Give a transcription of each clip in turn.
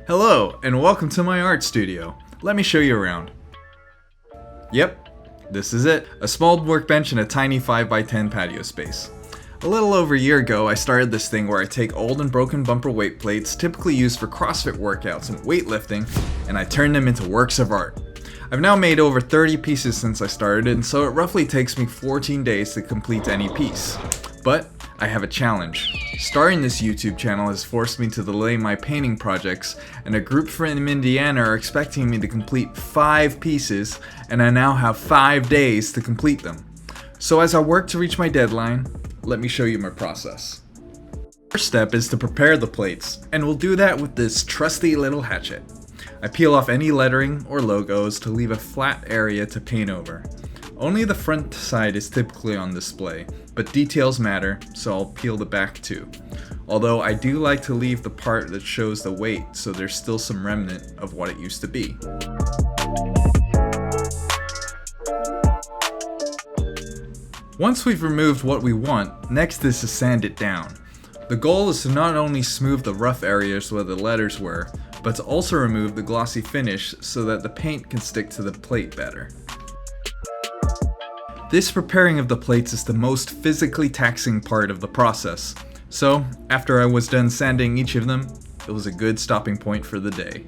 Hello, and welcome to my art studio. Let me show you around. Yep, this is it. A small workbench and a tiny 5x10 patio space. A little over a year ago, I started this thing where I take old and broken bumper weight plates typically used for CrossFit workouts and weightlifting, and I turn them into works of art. I've now made over 30 pieces since I started, and so it roughly takes me 14 days to complete any piece. But I have a challenge. Starting this YouTube channel has forced me to delay my painting projects, and a group from Indiana are expecting me to complete 5 pieces, and I now have 5 days to complete them. So as I work to reach my deadline, let me show you my process. First step is to prepare the plates, and we'll do that with this trusty little hatchet. I peel off any lettering or logos to leave a flat area to paint over. Only the front side is typically on display, but details matter, so I'll peel the back too. Although I do like to leave the part that shows the weight so there's still some remnant of what it used to be. Once we've removed what we want, next is to sand it down. The goal is to not only smooth the rough areas where the letters were, but to also remove the glossy finish so that the paint can stick to the plate better. This preparing of the plates is the most physically taxing part of the process, so after I was done sanding each of them, it was a good stopping point for the day.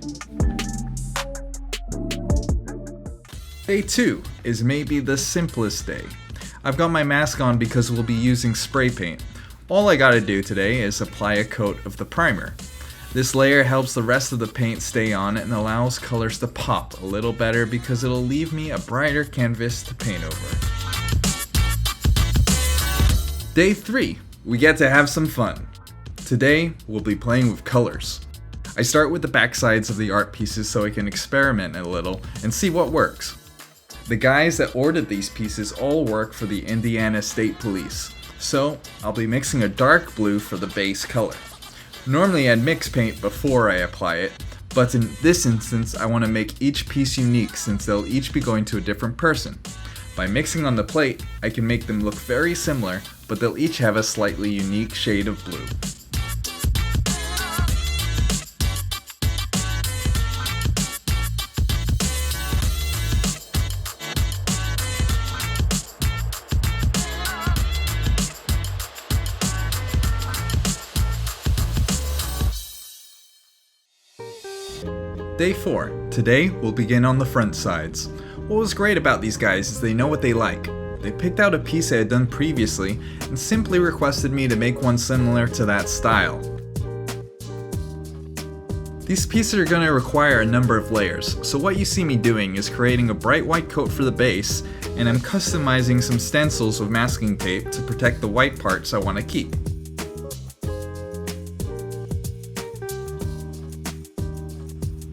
Day 2 is maybe the simplest day. I've got my mask on because we'll be using spray paint. All I gotta do today is apply a coat of the primer. This layer helps the rest of the paint stay on and allows colors to pop a little better because it'll leave me a brighter canvas to paint over. Day 3, we get to have some fun. Today, we'll be playing with colors. I start with the backsides of the art pieces so I can experiment a little and see what works. The guys that ordered these pieces all work for the Indiana State Police, so I'll be mixing a dark blue for the base color. Normally I'd mix paint before I apply it, but in this instance I want to make each piece unique since they'll each be going to a different person. By mixing on the plate, I can make them look very similar, but they'll each have a slightly unique shade of blue. Day 4. Today, we'll begin on the front sides. What was great about these guys is they know what they like. They picked out a piece I had done previously and simply requested me to make one similar to that style. These pieces are going to require a number of layers, so what you see me doing is creating a bright white coat for the base, and I'm customizing some stencils with masking tape to protect the white parts I want to keep.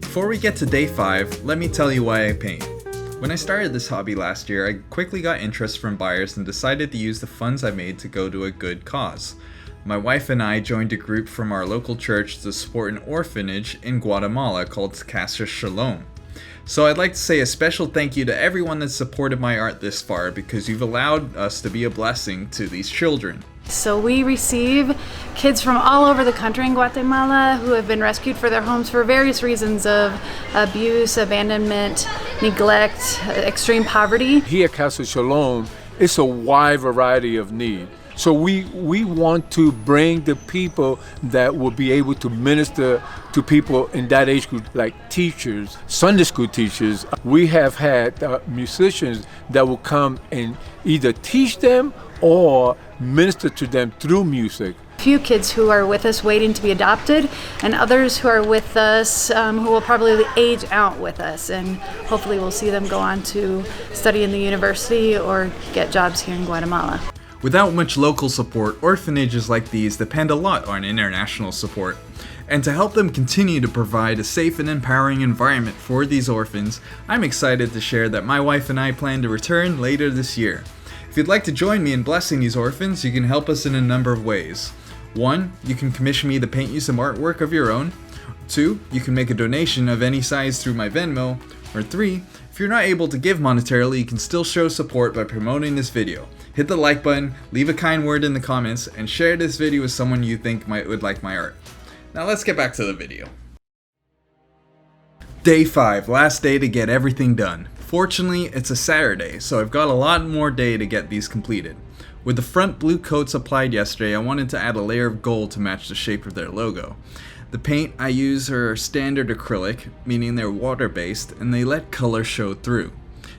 Before we get to day 5, let me tell you why I paint. When I started this hobby last year, I quickly got interest from buyers and decided to use the funds I made to go to a good cause. My wife and I joined a group from our local church to support an orphanage in Guatemala called Casa Shalom. So I'd like to say a special thank you to everyone that supported my art this far because you've allowed us to be a blessing to these children. So we receive kids from all over the country in Guatemala who have been rescued for their homes for various reasons of abuse, abandonment, neglect, extreme poverty. Here at Casa Shalom, it's a wide variety of need. So we want to bring the people that will be able to minister to people in that age group, like teachers, Sunday school teachers. We have had musicians that will come and either teach them or minister to them through music. Few kids who are with us waiting to be adopted, and others who are with us who will probably age out with us, and hopefully we'll see them go on to study in the university or get jobs here in Guatemala. Without much local support, orphanages like these depend a lot on international support. And to help them continue to provide a safe and empowering environment for these orphans, I'm excited to share that my wife and I plan to return later this year. If you'd like to join me in blessing these orphans, you can help us in a number of ways. 1. You can commission me to paint you some artwork of your own. 2. You can make a donation of any size through my Venmo. Or 3. If you're not able to give monetarily, you can still show support by promoting this video. Hit the like button, leave a kind word in the comments, and share this video with someone you think would like my art. Now let's get back to the video. Day 5, last day to get everything done. Fortunately, it's a Saturday, so I've got a lot more day to get these completed. With the front blue coats applied yesterday, I wanted to add a layer of gold to match the shape of their logo. The paint I use are standard acrylic, meaning they're water-based, and they let color show through.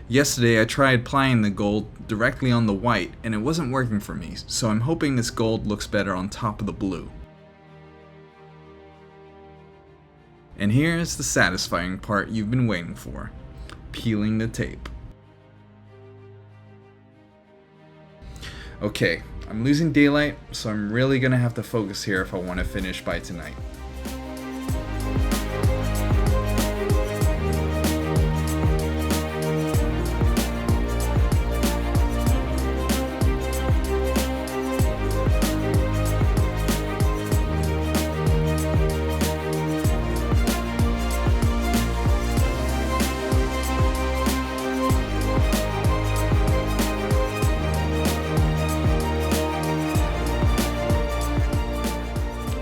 Yesterday I tried applying the gold directly on the white, and it wasn't working for me, so I'm hoping this gold looks better on top of the blue. And here is the satisfying part you've been waiting for: peeling the tape. Okay, I'm losing daylight, so I'm really gonna have to focus here if I want to finish by tonight.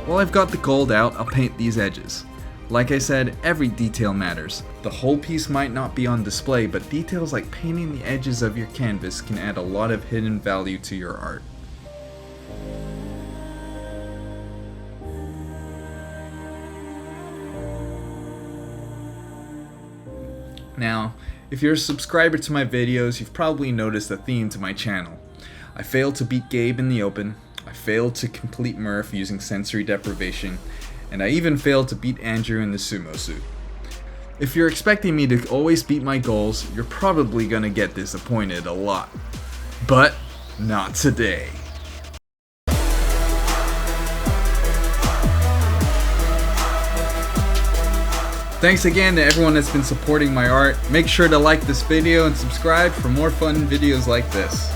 While I've got the gold out, I'll paint these edges. Like I said, every detail matters. The whole piece might not be on display, but details like painting the edges of your canvas can add a lot of hidden value to your art. Now, if you're a subscriber to my videos, you've probably noticed a theme to my channel. I failed to beat Gabe in the open, I failed to complete Murph using sensory deprivation, and I even failed to beat Andrew in the sumo suit. If you're expecting me to always beat my goals, you're probably gonna get disappointed a lot. But not today. Thanks again to everyone that's been supporting my art. Make sure to like this video and subscribe for more fun videos like this.